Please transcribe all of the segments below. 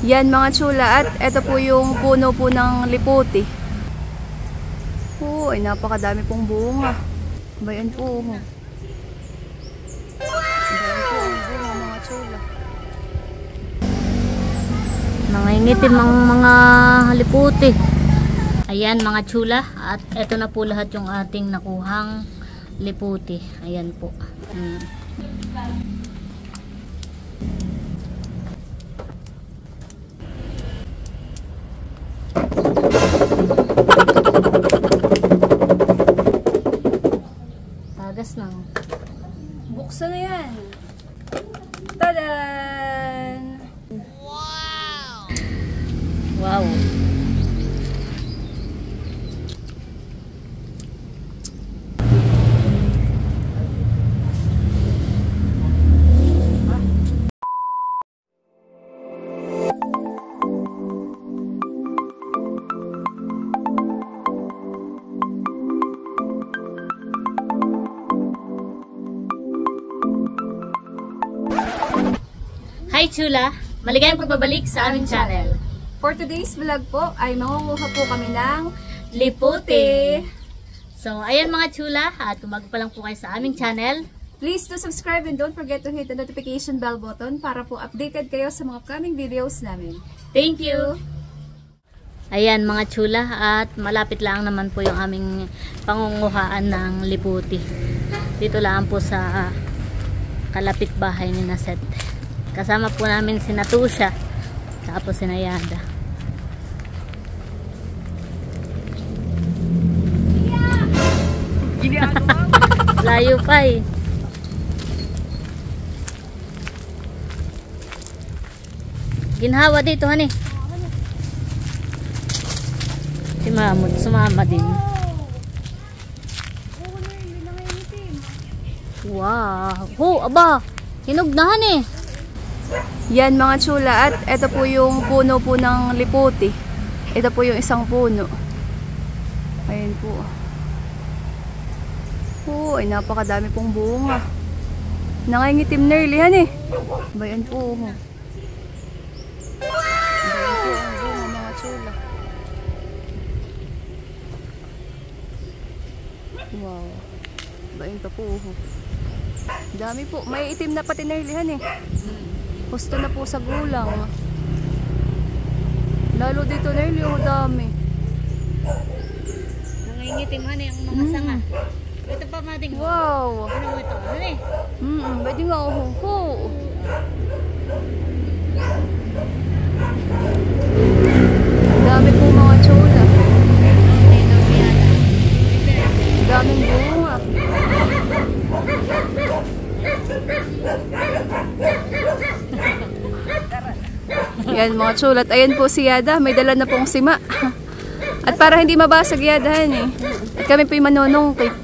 Yan mga chula, at ito po yung puno po ng liputi. Oh, ay napakadami pong bunga. Bayan po. Bayan po ang bunga mga chula. Nangingitim ang mga liputi. Ayan mga chula, at ito na po lahat yung ating nakuhang liputi. Ayan po. Tagas na. Buksan na yan. Tadan! Wow. Hi chula! Maligayang pagbabalik sa aming channel. For today's vlog po ay mangunguha po kami ng Liputi! So, ayan mga chula, at kung bago pa lang po kayo sa aming channel, please do subscribe and don't forget to hit the notification bell button para po updated kayo sa mga upcoming videos namin. thank you! Ayan mga chula, at malapit lang naman po yung aming pangunguhaan ng liputi. Dito lang po sa kalapit bahay ni Naset. Kasama po namin si Natusha, tapos si Nayada. Layo pa eh. Ginhawa dito, honey. Si Mamut, sumama din. Wow. Oh, aba. Hinog na, honey. Yan mga chula, at ito po yung puno po ng liputi. Ito po yung isang puno. Ayan po. Oh, ay napakadami pong bunga. Nangingitim na ilihan eh. Bayan po. Bayan po ang bunga mga chula. Wow. Bayan pa po. Dami po. May itim na pati na ilihan eh. Gusto na po sa gulang. Lalo dito na yung dami. Nangingitim, honey, ang mga sanga. Ito pa mating. Wow. Ano mo ito, honey? Pwede nga ho. Dami po mga chula. Daming bunga. Yan mga chulat. Ayan po si Yada. May dala na pong sima. At para hindi mabasag Yadahan eh. At kami po yung manunungkit.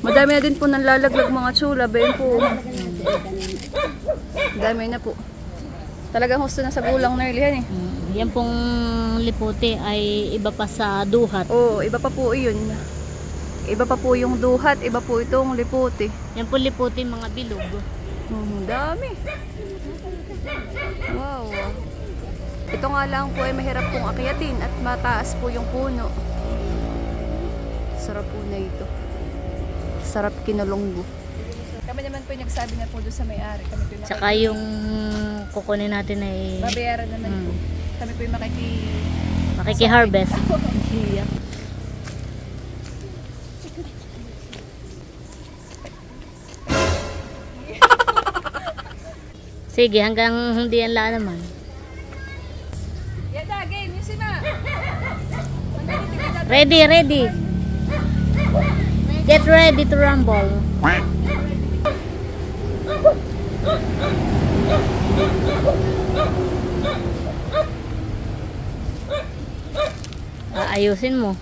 Madami na din po nang lalaglag mga chula. Bayan po. Dami na po. Talagang husto na sa gulang na ilihan eh. Yan pong liputi ay iba pa sa duhat. Oo, iba pa po yun. Iba pa po yung duhat. Iba po itong liputi. Yan po liputi mga bilog. Dami. Wow. Ito nga lang po ay mahirap pong akyatin at mataas po yung puno. Sarap po na ito. Sarap kinulonggo. Kami naman po yung nagsabi na po doon sa may-ari. Tsaka yung kukunin natin ay babayaran naman po. Kami po yung makiki-harvest. Sige, hanggang hindi yan la naman. Yada, game, yung sima. Ready. Get ready to rumble. Ayusin mo.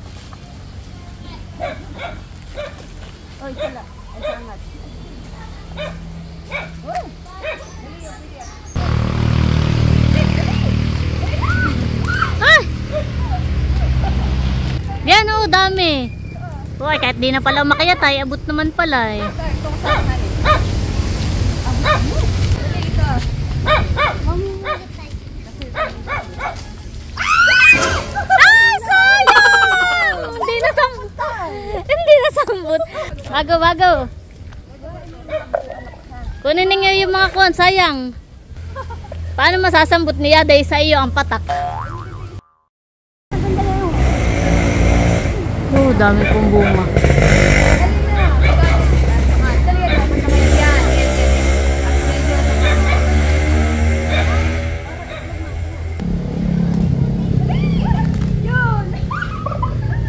Oy, tala. Ay, sangat. Yan oh, dami. Uy, kahit di na pala umakyat ay abot naman pala eh. Itong sangat eh. Abot mo. Dali ito. Bago, bago. Kunin ninyo yung mga kuwan, sayang. Paano masasambot niya dahil sa iyo ang patak? Oh, dami pong bunga.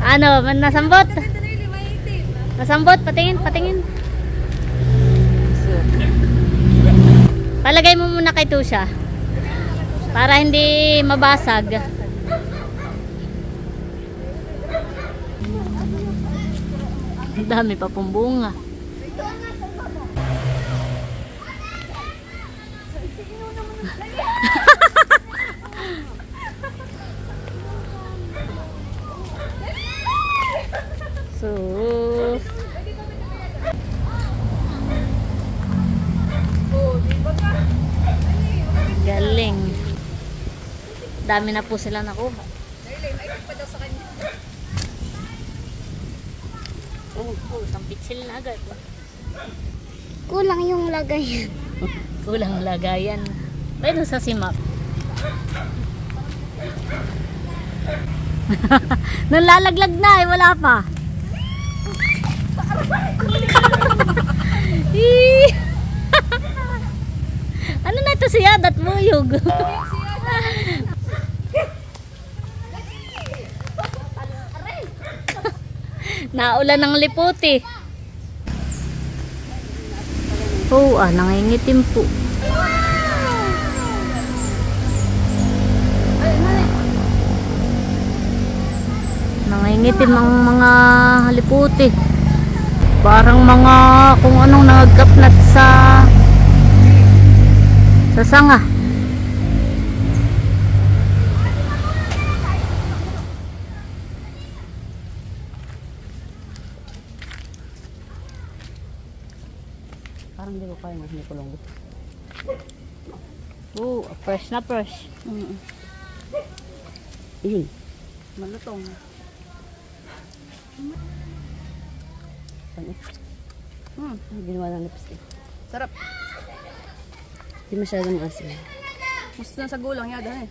Ano, nasambot? Nasambot, patingin, patingin. Palagay mo muna kay Tusha para hindi mabasag. Ang dami pa pong bunga. So, galing. Dami na po sila nakuha. Oh, isang pitsil na agad. Kulang yung lagayan. Kulang lagayan. Pwede sa simap. Nalalaglag na eh, wala pa. Ano na ito siya? Dat buyog. Naulan ng liputi. Oh, nangingitim po. Nangingitim ang mga liputi. Parang mga kung anong nagkapnat sa sanga. Parang hindi ko kaya hindi kulong. Oh, fresh na fresh. Yun. Malutong. Ginawa ng lipstick. Sarap. Hindi masyadong asin. Mas na sa gulang yada eh.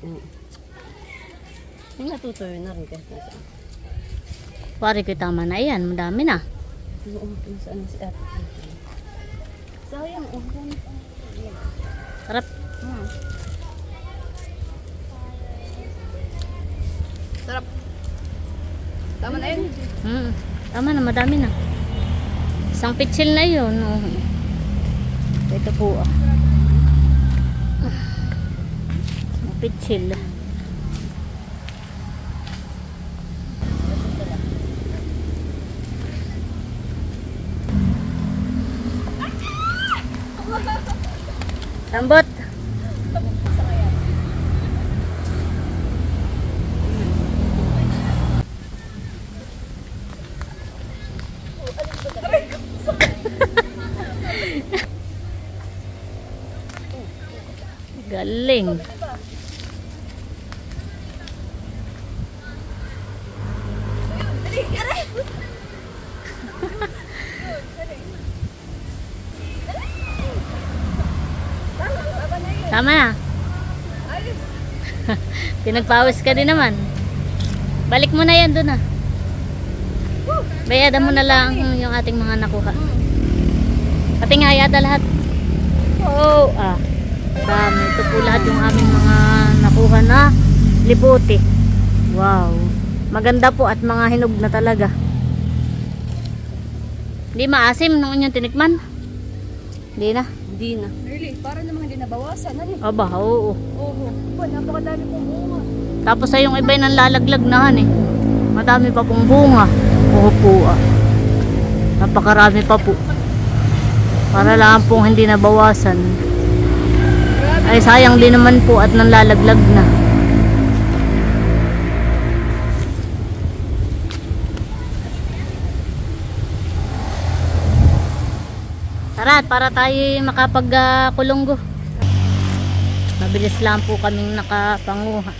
Yung natutuyo na rin kahit nasa. Pari ko tama na yan. Madami na. Saan si ate? Sayang. Sarap. Sarap. Tama na yun. Tama na, madami na. Isang pitsil na yun. Ito po. Isang pitsil. Sambot. Galing. Tama na. Pinagpawis ka din naman. Balik mo na yan doon ah. Bayadan mo na lang yung ating mga nakuha. Pati nga yata lahat. Oh, dami. Ito po lahat yung aming mga nakuha na liputi. Wow. Maganda po at mga hinog na talaga. Hindi maasim nung inyong tinikman? Hindi na. Hindi na. Really? Para namang hindi nabawasan. Ano? Aba, oo. Oo. Napakadami pong bunga. Tapos ay yung iba'y nanlalaglag na eh. Madami pa pong bunga. Oo po napakarami pa po. Para lang pong hindi nabawasan. Ay sayang din naman po at nanlalaglag na. Tara, para tayo makapagkulunggo. Mabilis lang po kaming nakapanguha.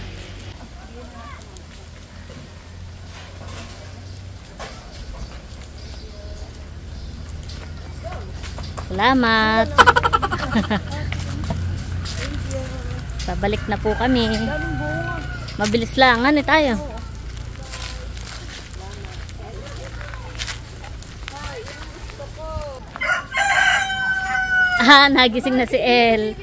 Salamat. Babalik na po kami. Mabilis lang, tayo. Nagising na si El.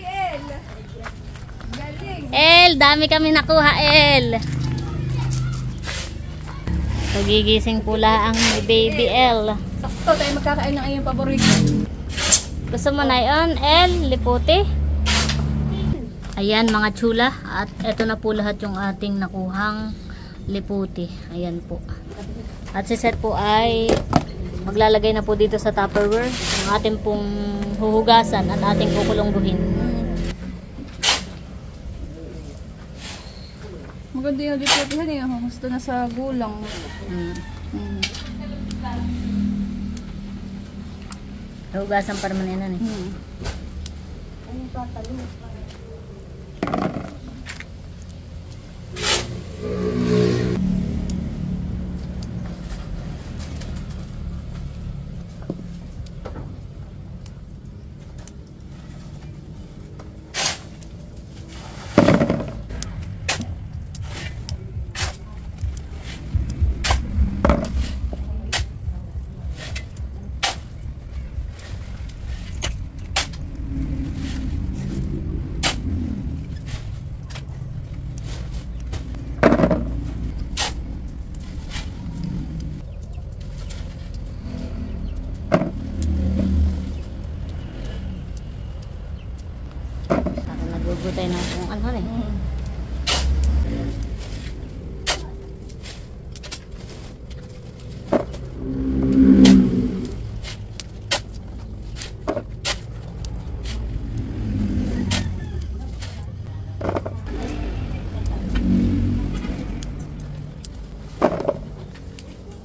El, dami kami nakuha, El. Nagigising pula ang baby El. Sakto tayo magkakain ng iyong paborito. Gusto mo na yun, El? Liputi? Ayan mga chula. At eto na po lahat yung ating nakuhang liputi. Ayan po. At si Seth po ay maglalagay na po dito sa Tupperware ang ating pong huhugasan at ating kukulungguhin. Maganda yung liputihan eh. Gusto na sa gulang. Hugasan pa naman yan eh. Nagugutay na kung ano eh.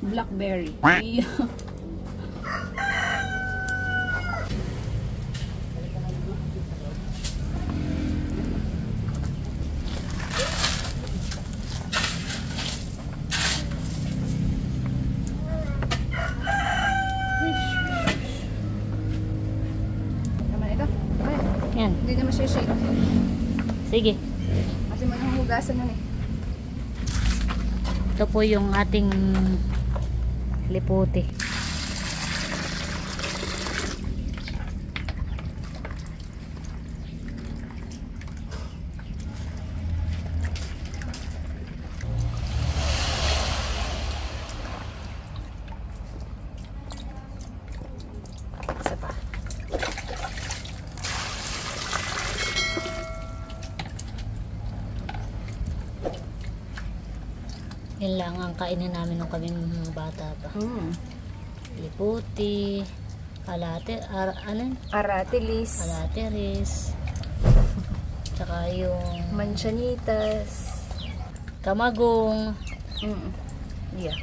Blackberry. Yan. Hindi naman siya shake. Sige. Kasi mo nang hugasan nun eh. Ito po yung ating liputi. Isa pa. Yan lang ang kainin namin nung kami bata pa. Liputi, Aratilis. alateris, tsaka yung Manchanitas. kamagong, Yeah.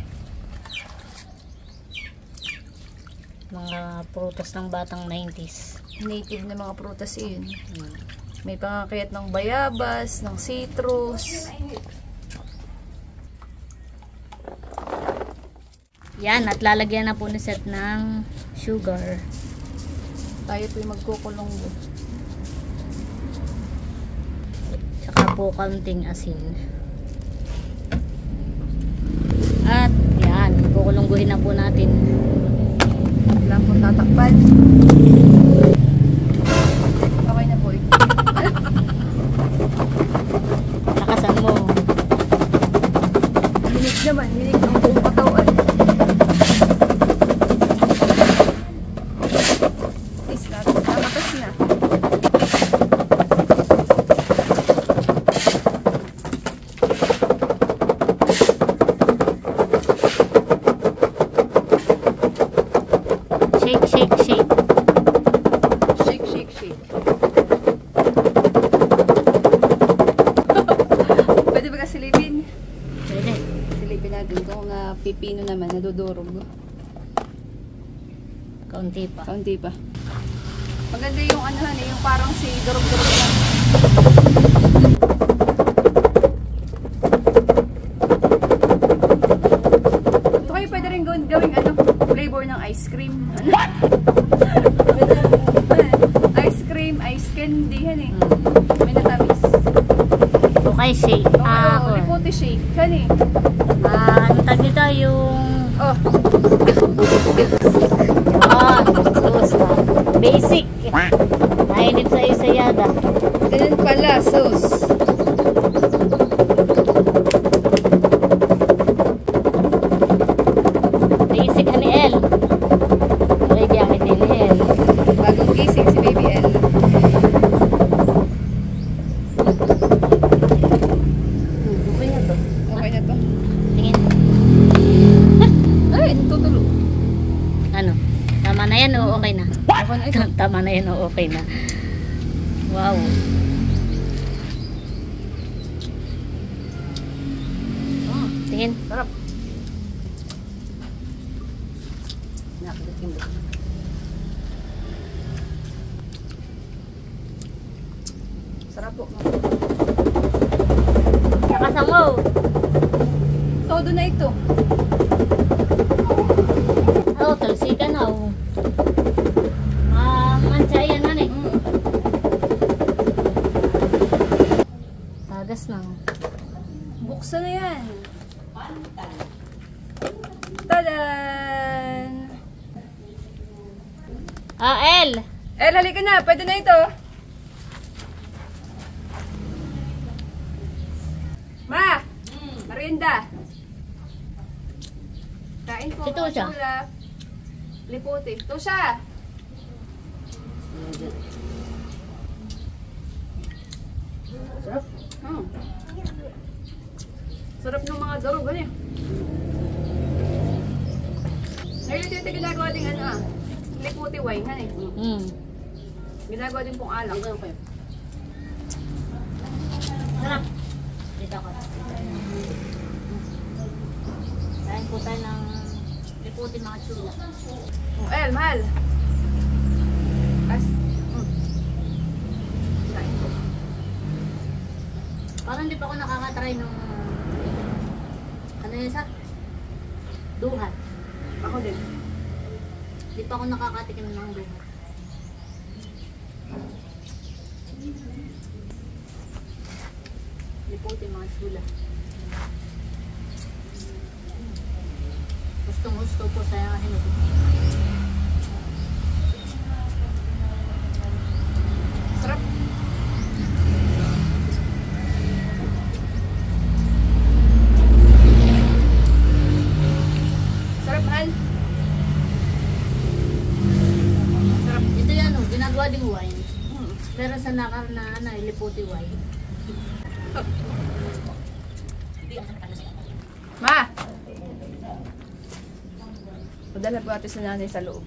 mga prutas ng batang 90s. Native na mga prutas yun. May pangakayat ng bayabas, ng citrus. Yan, at lalagyan na po ni Seth ng sugar. Tayo po'y magkukulonggo. Tsaka po kaunting asin. At yan, kukulungguhin na po natin. Wala pong tatakpan. Okay na po eh. Lakasan mo. Hinig naman, hinig ang buong katawan. Is na, namatas na. Shake, shake, shake. Shake, shake, shake. Pwede ba ka silipin? Pwede. Silipin natin kung pipino naman, nadudurog. Kaunti pa. Kaunti pa. Maganda yung anuhan eh, yung parang si durog-durog lang. Ito kayo pwede rin gawing flavor ng ice cream. Ano? Okay, shake. Oo, liputi shake. Kani? Ano tag nito yung... Oh, Sus. Basic. Nainip sa iyo sa Yada. ganun pala, sus. Basic ni El. Okay, biyahe din ni El. Bagong gising si Baby L. Okay na to. Okay na to. Tingin. Ay, tutulog. Ano? Tama na yan o okay na? Okay na ito. Tama na yan o okay na. Wow. Tingin. Sarap. Nakakatim mo. Sarap po. Nakasangaw. Todo na ito. Oh, talsikan na. Mancha yan na eh. Tagas na. Buksan na yan. Tadan! El! El, halika na. Pwede na ito. Ma! Merienda. Kain po. Ito siya. Chula. Liputi. Ito siya. Sarap. Sarap ng mga darog. Ano yun? Ngayon dito ginagawa din liputi wine. Ano eh? Ginagawa din pong alang. Sarap. Dito ako. Kain po tayo ng liputi mga chula. Oh, El, mahal. As. Kain po. Parang hindi pa ako nakakatry ng ano yun sa? Duhat. Ako din. Hindi pa ako nakakatikim ng duhat. Liputi mga chula. Gustong gusto po sa hinugot. Sarap. Sarap, mahal. Sarap. Ito yan o, ginagawa ding wine. Pero sa nakar na liputi wine. Ma! Padala po ate sa nanay sa loob.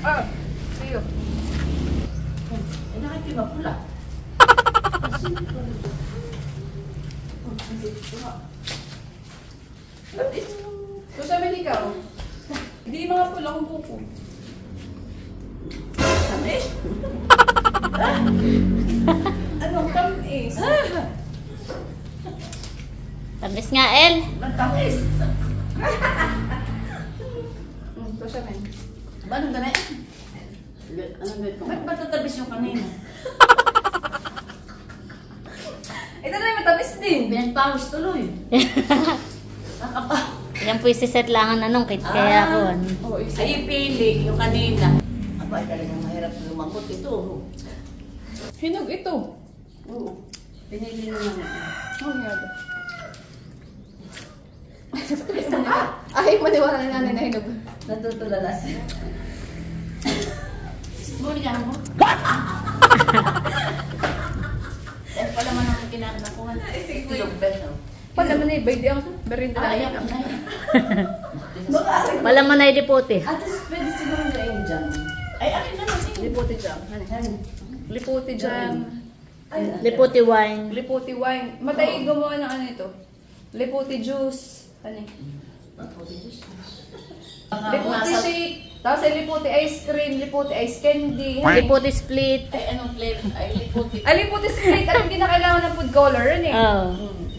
Ah! Siyo. Nakakita pula. Kung sabi ikaw, hindi mga pula kung pupo. Tamis? Anong tamis? Tamis nga, El! Matamis. Ito siya, men. Ba, anong ganay? Anong ganito? Ba't matatabis yung kanina? Ito na yung matamis din. Pinagpawis tuloy. Nakapa. Yan po isiset lang ang anong kit. Kaya ako. Oo, isa. Ay, pili yung kanina. Aba, ay talagang mahirap lumambot ito. Hinog ito. Oo. Pinili na naman. Oh, yado. Ay, maniwala na nanay na hinog. Natutulalas. Muli ka mo? Dahil pala man ang kinakakuha. Tulog ba ito? Pag naman na ibay di ang merinda na Ayan yan. ang nai. Wala man na liputi. At least pwede siguro na yung jam. Ay, akin naman. Liputi jam. Ano? Liputi jam. Liputi wine. Liputi wine. Matay gumawa ng ano ito. Liputi juice. Ano eh? Liputi shake. Tapos ay liputi ice cream. Liputi ice candy. Liputi split. Ay, anong flavor? Ay, liputi. Ay, liputi split. At hindi na kailangan ng food color. Ano eh? Oh.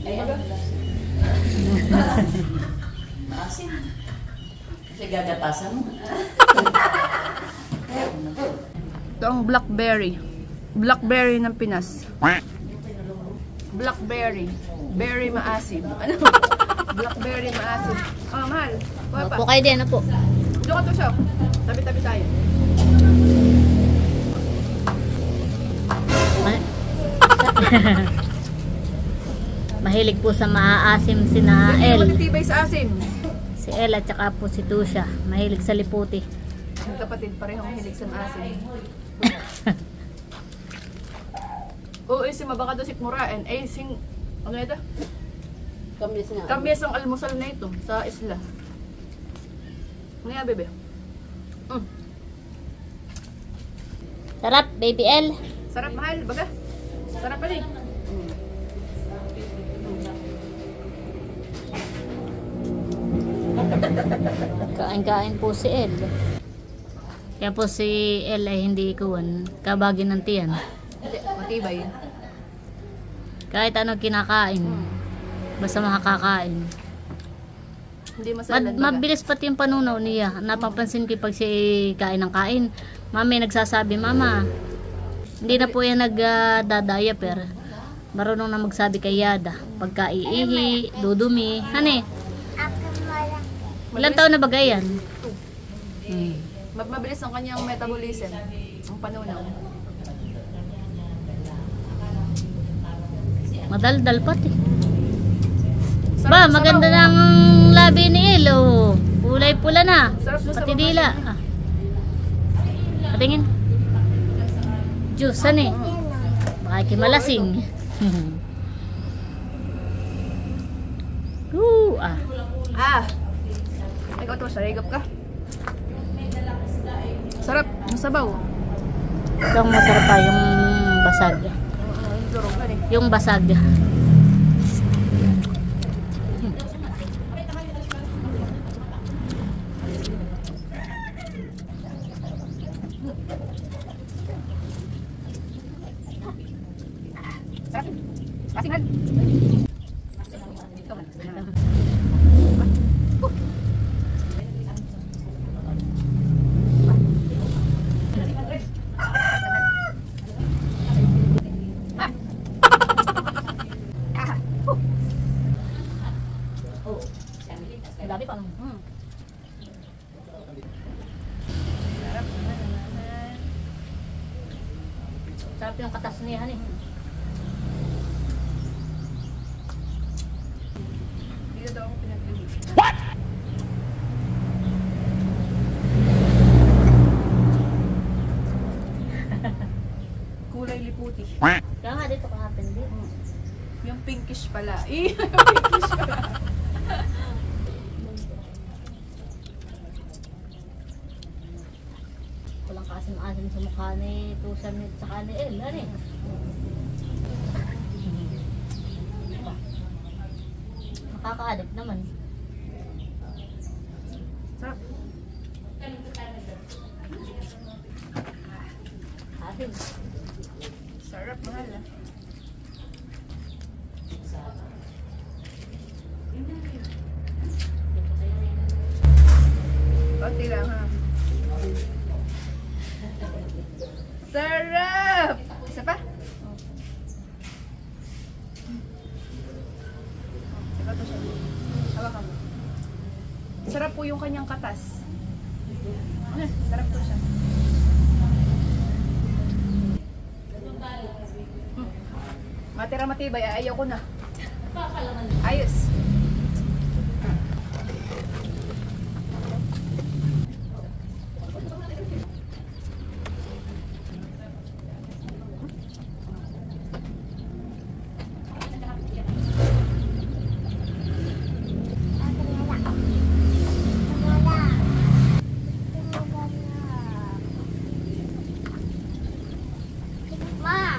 Ay, ano pala? Maasin. Kasi gagatasan mo. Ito ang blackberry. Blackberry ng Pinas. Blackberry. Berry maasim. Ano? Blackberry maasim. Oh, mahal. Kuha pa. Opo kayo din, po. Doon ka to siya. Tabi-tabi tayo. Mahilig po sa maaasim si na Hindi El. matitibay sa asim. Si El at saka po si Tusha. Mahilig sa liputi. Yung kapatid, parehong hilig sa maasim. Oo, si mabaka daw sikmuraan. Eh, ano ito? Kamis nga. Kamyas ang almusal na ito sa isla. Ano yan, bebe? Sarap, baby El. Sarap, mahal. Baga. Sarap pala eh. Kain-kain po si El. Kaya po si El ay hindi ikuan. Kabagi ng tiyan. Hindi, matibay. Kahit ano kinakain. Basta makakakain. Hindi masalan. Mabilis pati yung panunaw niya. Napapansin ko pag siya kain ng kain. Mami nagsasabi, Mama, hindi na po yan nagdadaya pero marunong na magsabi kay Yada. Pagka iihi, dudumi. Hani? Ilang taon na ba yan? Mabilis ang kanyang metabolism. Ang panunaw. Madaldal pati. Sarap Ba, sa maganda sabaw. ng labi ni Elo. Kulay pula na. Sarap sa Pati sabaw. dila. Patingin. Juice, ano eh? Baka kimalasing. Ah! Ikaw to, sarigap ka. Sarap, ang sabaw. Ito ang masarap pa yung basag. Yung durog ka eh. Yung basag. Sarap. Kasingan. Dami pa. Sarap yung katas niya eh. Dito daw ako pinaglili. Kulay liputi. Kaya nga dito kahapon din. Yung pinkish pala. Yung pinkish pala. Walang kasim-asim sa mukha ni Tusan at saka ni El. Ano eh? Nakaka-addict naman. Sarap. Asim. Sarap, mahal ah. Konti lang ha. Sarap! Isa pa? Isa pa to siya. Hawakan mo. Sarap po yung kanyang katas. Sarap po siya. Matira matibay, ayaw ko na. Ayos. Ma!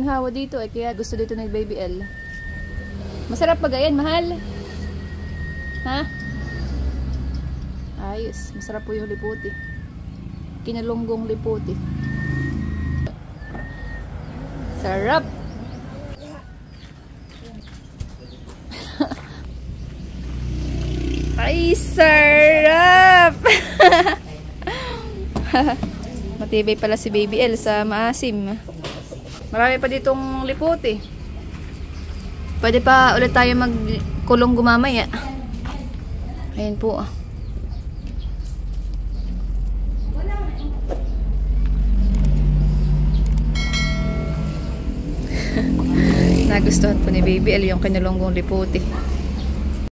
ginhawa dito eh, kaya gusto dito ng Baby L. Masarap pag ayan, mahal. Ha? Ayos, masarap po yung liputi. Kinalunggong liputi. Sarap! Ay, sarap! Matibay pala si Baby L sa maasim. Marami pa ditong liputi. Pwede pa ulit tayo magkulong gumamaya. Ayan po. Nagustuhan po ni Baby L yung kinulunggong liputi.